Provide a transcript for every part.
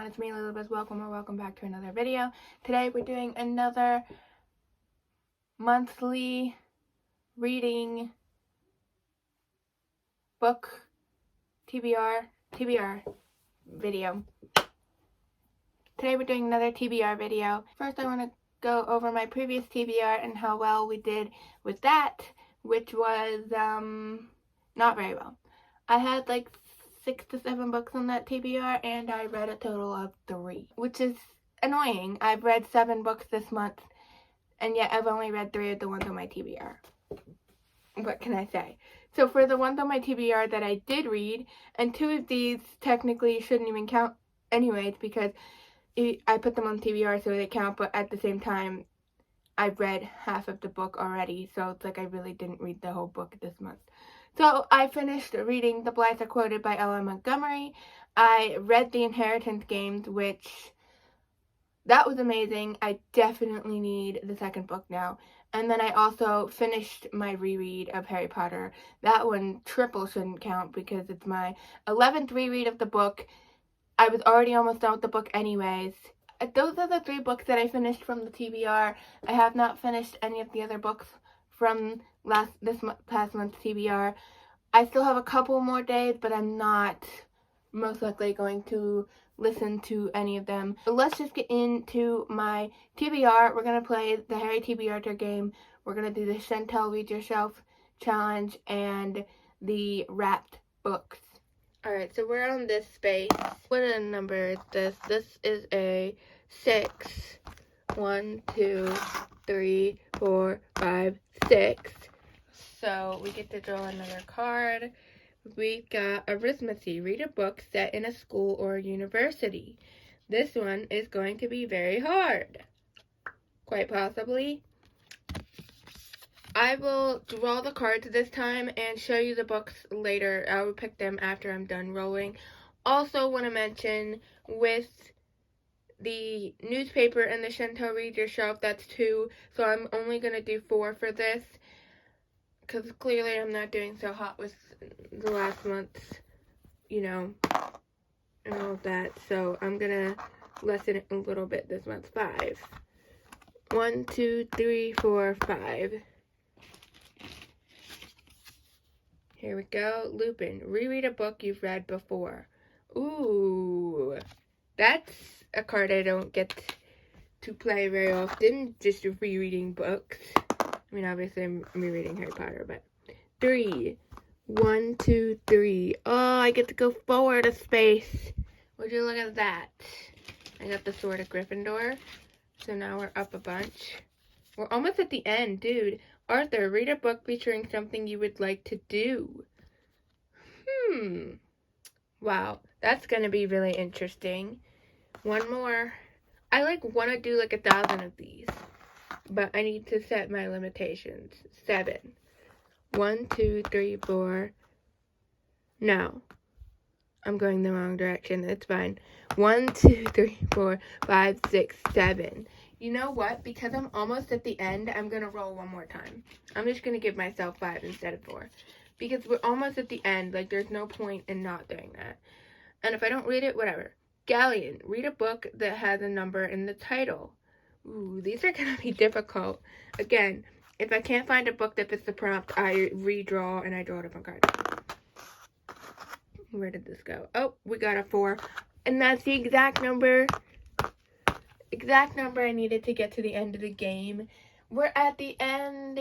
it's me, Elisabeth. Welcome back to another video. Today we're doing another monthly reading book TBR video. Today we're doing another TBR video. First I want to go over my previous TBR and how well we did with that, which was not very well. I had like 6 to 7 books on that TBR, and I read a total of 3, which is annoying. I've read 7 books this month, and yet I've only read 3 of the ones on my TBR. What can I say? So for the ones on my TBR that I did read, and 2 of these technically shouldn't even count anyways, because I put them on TBR so they count, but at the same time, I've read half of the book already, so it's like I really didn't read the whole book this month. So I finished reading The Blights Are Quoted by L.M. Montgomery. I read The Inheritance Games, which, that was amazing. I definitely need the second book now. And then I also finished my reread of Harry Potter. That one triple shouldn't count because it's my 11th reread of the book. I was already almost done with the book anyways. Those are the 3 books that I finished from the TBR. I have not finished any of the other books from past month's TBR. I still have a couple more days, but I'm not most likely going to listen to any of them. So let's just get into my TBR. We're going to play the Harry TBRtter game. We're going to do the Chantel Read Yourself challenge and the wrapped books. Alright, so we're on this space. What a number is this? This is a 6. 1, 2, 3, 4, 5, 6. So we get to draw another card. We got Arithmancy. Read a book set in a school or a university. This one is going to be very hard. Quite possibly. I will draw the cards this time and show you the books later. I will pick them after I'm done rolling. Also want to mention with the newspaper and the Chantel Read Yourself, that's 2. So I'm only going to do 4 for this, because clearly I'm not doing so hot with the last month's, and all of that. So I'm going to lessen it a little bit this month. 5. 1, 2, 3, 4, 5. Here we go. Lupin. Reread a book you've read before. Ooh. That's a card I don't get to play very often. Just rereading books. I mean, obviously I'm rereading Harry Potter, but 3. 1, 2, 3. Oh, I get to go forward a space. Would you look at that? I got the Sword of Gryffindor. So now we're up a bunch. We're almost at the end, dude. Arthur, read a book featuring something you would like to do. Wow, that's going to be really interesting. One more. I want to do 1,000 of these, but I need to set my limitations. 7. 1, 2, 3, 4. No, I'm going the wrong direction. It's fine. 1, 2, 3, 4, 5, 6, 7. You know what? Because I'm almost at the end, I'm going to roll one more time. I'm just going to give myself 5 instead of 4. Because we're almost at the end. There's no point in not doing that. And if I don't read it, whatever. Galleon. Read a book that has a number in the title. Ooh, these are going to be difficult. Again, if I can't find a book that fits the prompt, I redraw and I draw a different card. Where did this go? Oh, we got a 4. And that's the exact number I needed to get to the end of the game. We're at the end.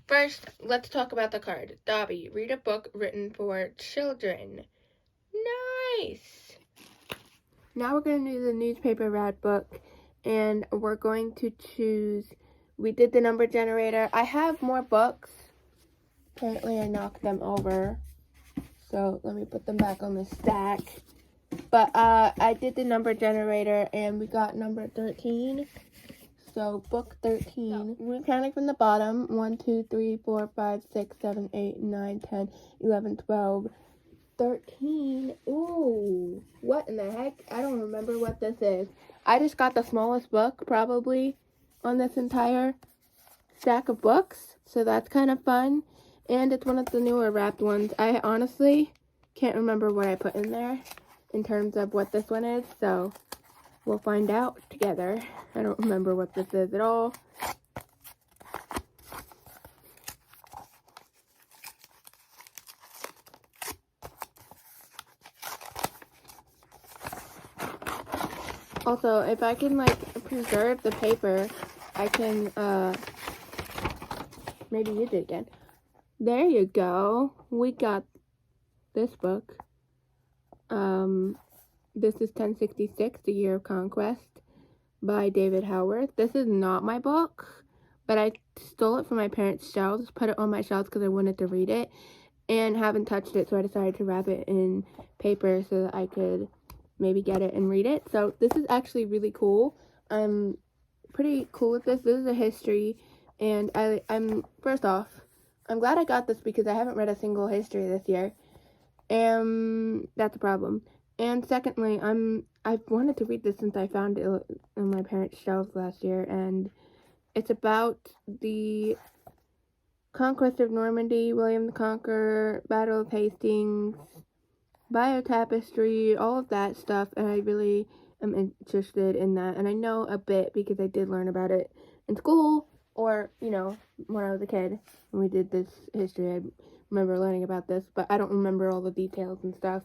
First, let's talk about the card. Dobby, read a book written for children. Nice. Now we're going to do the newspaper rad book, and we're going to choose. We did the number generator. I have more books. Apparently I knocked them over. So let me put them back on the stack. But I did the number generator, and we got number 13. So book 13. We're counting from the bottom. 1, 2, 3, 4, 5, 6, 7, 8, 9, 10, 11, 12, 13. Ooh, what in the heck? I don't remember what this is. I just got the smallest book probably on this entire stack of books. So that's kind of fun. And it's one of the newer wrapped ones. I honestly can't remember what I put in there. in terms of what this one is, so we'll find out together. I don't remember what this is at all. Also, if I can, like, preserve the paper, I can, maybe use it again. There you go. We got this book. This is 1066, The Year of Conquest by David Howarth. This is not my book, but I stole it from my parents' shelves, put it on my shelves because I wanted to read it, and haven't touched it, so I decided to wrap it in paper so that I could maybe get it and read it. So this is actually really cool. I'm pretty cool with this. This is a history, and I'm first off, I'm glad I got this because I haven't read a single history this year, and that's a problem. And secondly, I've wanted to read this since I found it on my parents' shelves last year, and it's about the conquest of Normandy, William the Conqueror, Battle of Hastings, biotapestry, all of that stuff, and I really am interested in that. And I know a bit because I did learn about it in school, or, you know, when I was a kid, when we did this history, I remember learning about this, but I don't remember all the details and stuff,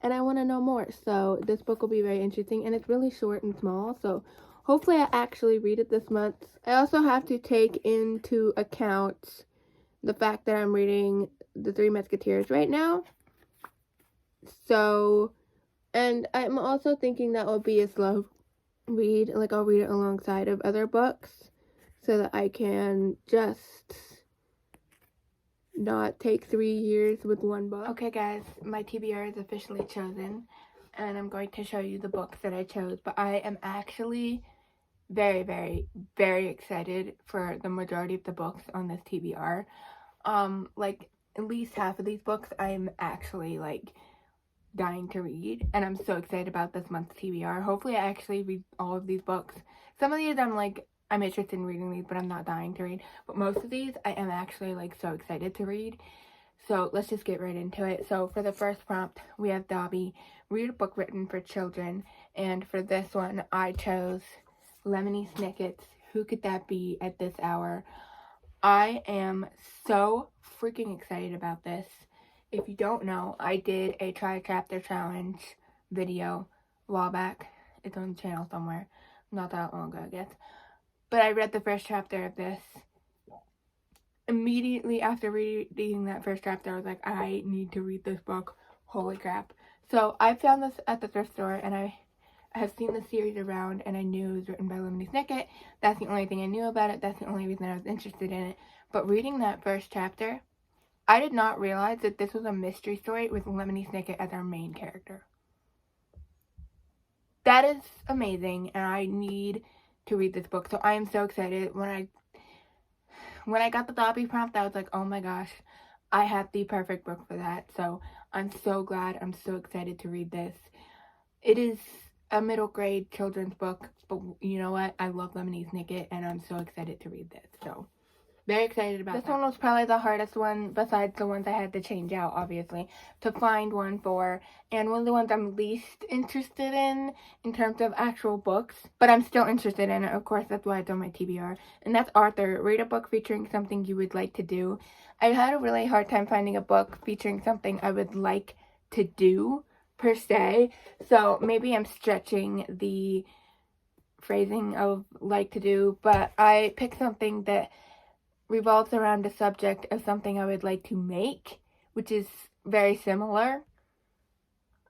and I want to know more. So this book will be very interesting, and it's really short and small, so hopefully I actually read it this month. I also have to take into account the fact that I'm reading The Three Musketeers right now. So, and I'm also thinking that will be a slow read, like I'll read it alongside of other books so that I can just not take 3 years with one book. Okay guys, my TBR is officially chosen, and I'm going to show you the books that I chose, but I am actually very, very, very excited for the majority of the books on this TBR. Like, at least half of these books I'm actually, like, dying to read, and I'm so excited about this month's TBR. Hopefully I actually read all of these books. Some of these I'm interested in reading these, but I'm not dying to read. But most of these I am actually, like, so excited to read. So let's just get right into it. So for the first prompt, we have Dobby, read a book written for children. And for this one, I chose Lemony Snicket's Who Could That Be at This Hour. I am so freaking excited about this. If you don't know, I did a Try Chapter Challenge video a while back. It's on the channel somewhere. Not that long ago, I guess. But I read the first chapter of this. Immediately after reading that first chapter, I was like, I need to read this book. Holy crap. So I found this at the thrift store, and I have seen the series around, and I knew it was written by Lemony Snicket. That's the only thing I knew about it. That's the only reason I was interested in it. But reading that first chapter, I did not realize that this was a mystery story with Lemony Snicket as our main character. That is amazing, and I need to read this book. So I am so excited. When I got the Dobby prompt, I was like, oh my gosh, I have the perfect book for that. So I'm so glad. I'm so excited to read this. It is a middle grade children's book, but you know what? I love Lemony Snicket, and I'm so excited to read this. So very excited about this one. Was probably the hardest one, besides the ones I had to change out, obviously, to find one for, and one of the ones I'm least interested in terms of actual books, but I'm still interested in it. Of course, that's why it's on my TBR, and that's Arthur. Read a book featuring something you would like to do. I had a really hard time finding a book featuring something I would like to do, per se, so maybe I'm stretching the phrasing of like to do, but I picked something that revolves around the subject of something I would like to make, which is very similar.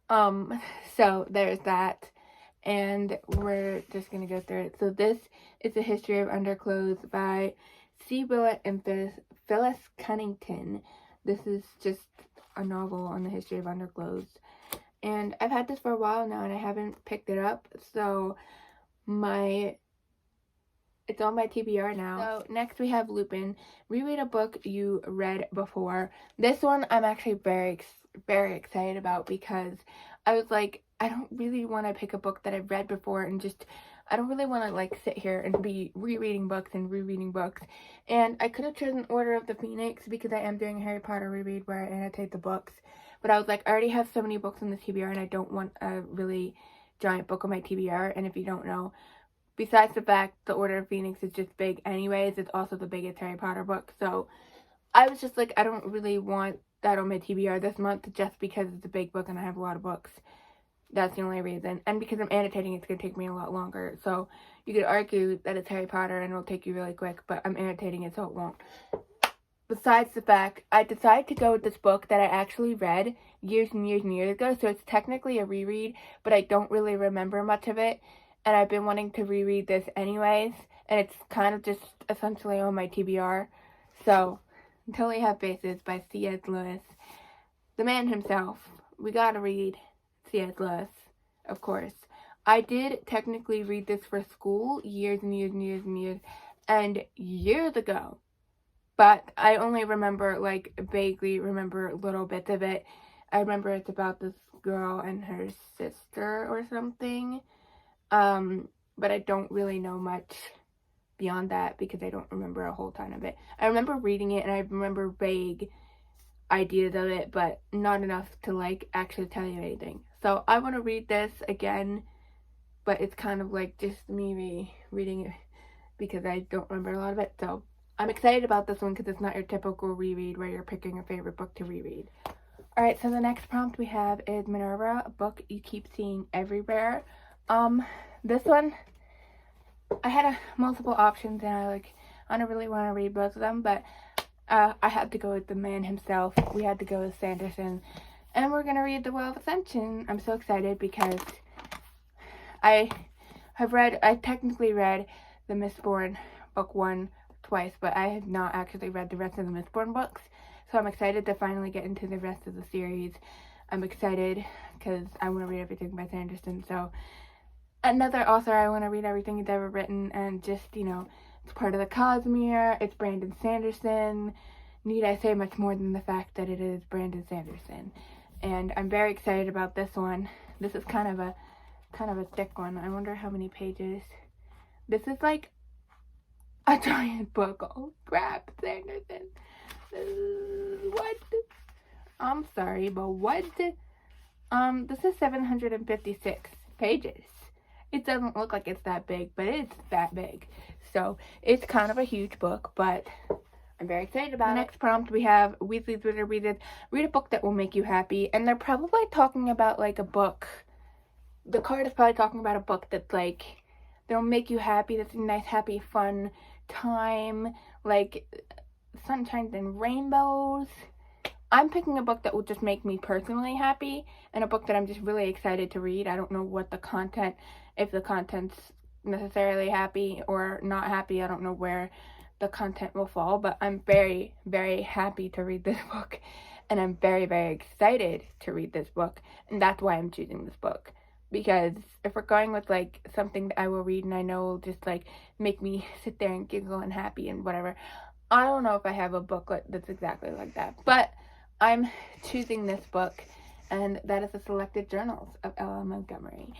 So there's that, and we're just gonna go through it. So this is The History of Underclothes by C. Willett and Phyllis Cunnington. This is just a novel on the history of underclothes, and I've had this for a while now, and I haven't picked it up, so it's on my TBR now. So next we have Lupin. Reread a book you read before. This one I'm actually very, very excited about because I was like, I don't really want to pick a book that I've read before and just, I don't really want to like sit here and be rereading books and rereading books. And I could have chosen Order of the Phoenix because I am doing a Harry Potter reread where I annotate the books. but I was like, I already have so many books in the TBR and I don't want a really giant book on my TBR. And if you don't know, besides the fact the Order of Phoenix is just big anyways, it's also the biggest Harry Potter book. So I was just like, I don't really want that on my TBR this month just because it's a big book and I have a lot of books. That's the only reason. And because I'm annotating, it's going to take me a lot longer. So you could argue that it's Harry Potter and it'll take you really quick, but I'm annotating it so it won't. Besides the fact, I decided to go with this book that I actually read years and years and years ago. So it's technically a reread, but I don't really remember much of it. And I've been wanting to reread this anyways. And it's kind of just essentially on my TBR. So, Until We Have Faces by C.S. Lewis. The man himself. We gotta read C.S. Lewis, of course. I did technically read this for school years and years and years and years and years ago. But I only remember, like, vaguely remember little bits of it. I remember it's about this girl and her sister or something. But I don't really know much beyond that because I don't remember a whole ton of it. I remember reading it and I remember vague ideas of it, but not enough to, like, actually tell you anything. So I want to read this again, but it's kind of like just me reading it because I don't remember a lot of it. So I'm excited about this one because it's not your typical reread where you're picking a favorite book to reread. Alright, so the next prompt we have is Minerva, a book you keep seeing everywhere. This one, I had multiple options and I don't really want to read both of them, but I had to go with the man himself. We had to go with Sanderson. And we're going to read The Well of Ascension. I'm so excited because I technically read the Mistborn book 1 twice, but I have not actually read the rest of the Mistborn books. So I'm excited to finally get into the rest of the series. I'm excited because I want to read everything by Sanderson. So another author I want to read everything he's ever written, and just, it's part of the Cosmere. It's Brandon Sanderson. Need I say much more than the fact that it is Brandon Sanderson? And I'm very excited about this one. This is kind of a thick one. I wonder how many pages. This is like a giant book. Oh crap, Sanderson. What? I'm sorry, but what? This is 756 pages. It doesn't look like it's that big, but it's that big. So it's kind of a huge book, but I'm very excited about it. The next prompt we have Weasley's Wizard Reads. Read a book that will make you happy. And they're probably talking about like a book. The card is probably talking about a book that's like, that'll make you happy. That's a nice, happy, fun time. Like sunshines and rainbows. I'm picking a book that will just make me personally happy, and a book that I'm just really excited to read. I don't know what the content, if the content's necessarily happy or not happy. I don't know where the content will fall, but I'm very, very happy to read this book, and I'm very, very excited to read this book, and that's why I'm choosing this book. Because if we're going with like something that I will read and I know will just like make me sit there and giggle and happy and whatever, I don't know if I have a booklet that's exactly like that, but I'm choosing this book, and that is the Selected Journals of Ella Montgomery,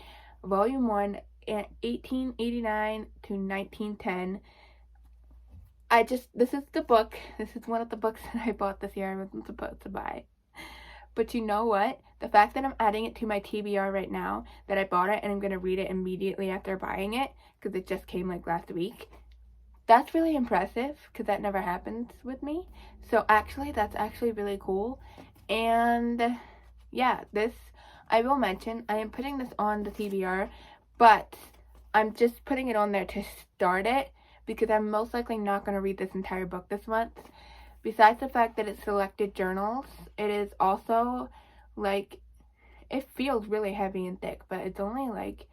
Volume 1, 1889 to 1910. This is the book. This is one of the books that I bought this year I wasn't supposed to buy. But you know what? The fact that I'm adding it to my TBR right now, that I bought it and I'm going to read it immediately after buying it, because it just came like last week, that's really impressive, because that never happens with me. So actually, that's actually really cool. And yeah, this, I will mention, I am putting this on the TBR, but I'm just putting it on there to start it, because I'm most likely not going to read this entire book this month. Besides the fact that it's Selected Journals, it is also, like, it feels really heavy and thick, but it's only like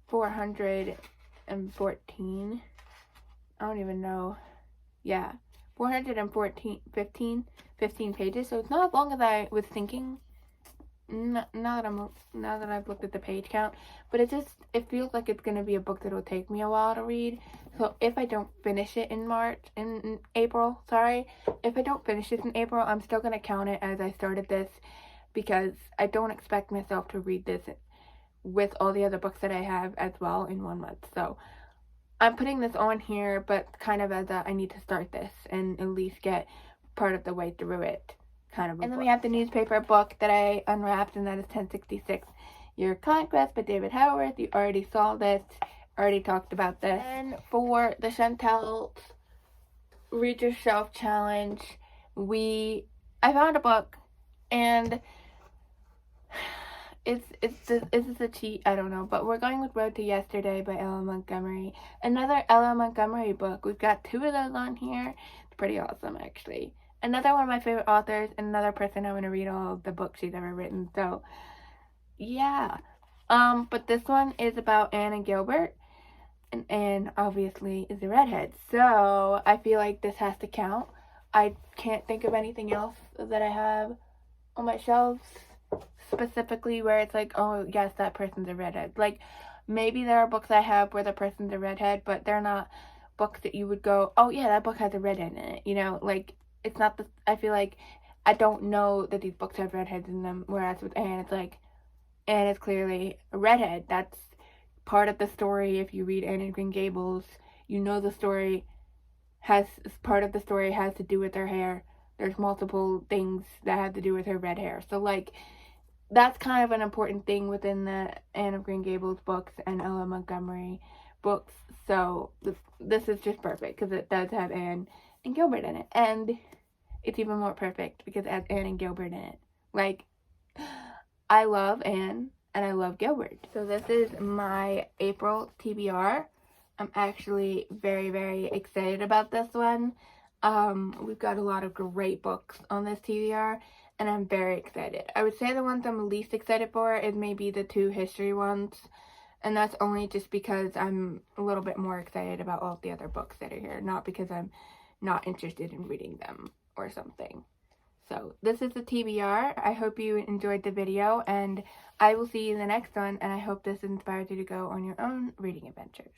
414. I don't even know. Yeah, 15 pages. So it's not as long as I was thinking. Now that I've looked at the page count, but it feels like it's gonna be a book that will take me a while to read. So if I don't finish it in April, if I don't finish this in April, I'm still gonna count it as I started this, because I don't expect myself to read this with all the other books that I have as well in 1 month. So I'm putting this on here, but kind of as I need to start this and at least get part of the way through it kind of a And then book. we have the newspaper book that I unwrapped, and that is 1066 Year Conquest by David Howarth. You already saw this, already talked about this. And for the Chantel's Read Your Shelf Challenge, I found a book, and is this a cheat? I don't know, but we're going with Road to Yesterday by Ella Montgomery. Another Ella Montgomery book. We've got 2 of those on here. It's pretty awesome, actually. Another one of my favorite authors, and another person I want to read all of the books she's ever written. So, yeah. But this one is about Anne and Gilbert, and Anne obviously is a redhead. So I feel like this has to count. I can't think of anything else that I have on my shelves specifically where it's like, oh yes, that person's a redhead. Like, maybe there are books I have where the person's a redhead, but they're not books that you would go, oh yeah, that book has a redhead in it, you know? Like, it's not I feel like I don't know that these books have redheads in them, whereas with Anne, it's like, Anne is clearly a redhead. That's part of the story. If you read Anne and Green Gables, you know the story part of the story has to do with her hair. There's multiple things that have to do with her red hair. So, like, that's kind of an important thing within the Anne of Green Gables books and Ella Montgomery books. So this is just perfect because it does have Anne and Gilbert in it. And it's even more perfect because it has Anne and Gilbert in it. Like, I love Anne and I love Gilbert. So this is my April TBR. I'm actually very, very excited about this one. We've got a lot of great books on this TBR, and I'm very excited. I would say the ones I'm least excited for is maybe the 2 history ones, and that's only just because I'm a little bit more excited about all the other books that are here, not because I'm not interested in reading them or something. So this is the TBR. I hope you enjoyed the video, and I will see you in the next one, and I hope this inspires you to go on your own reading adventures.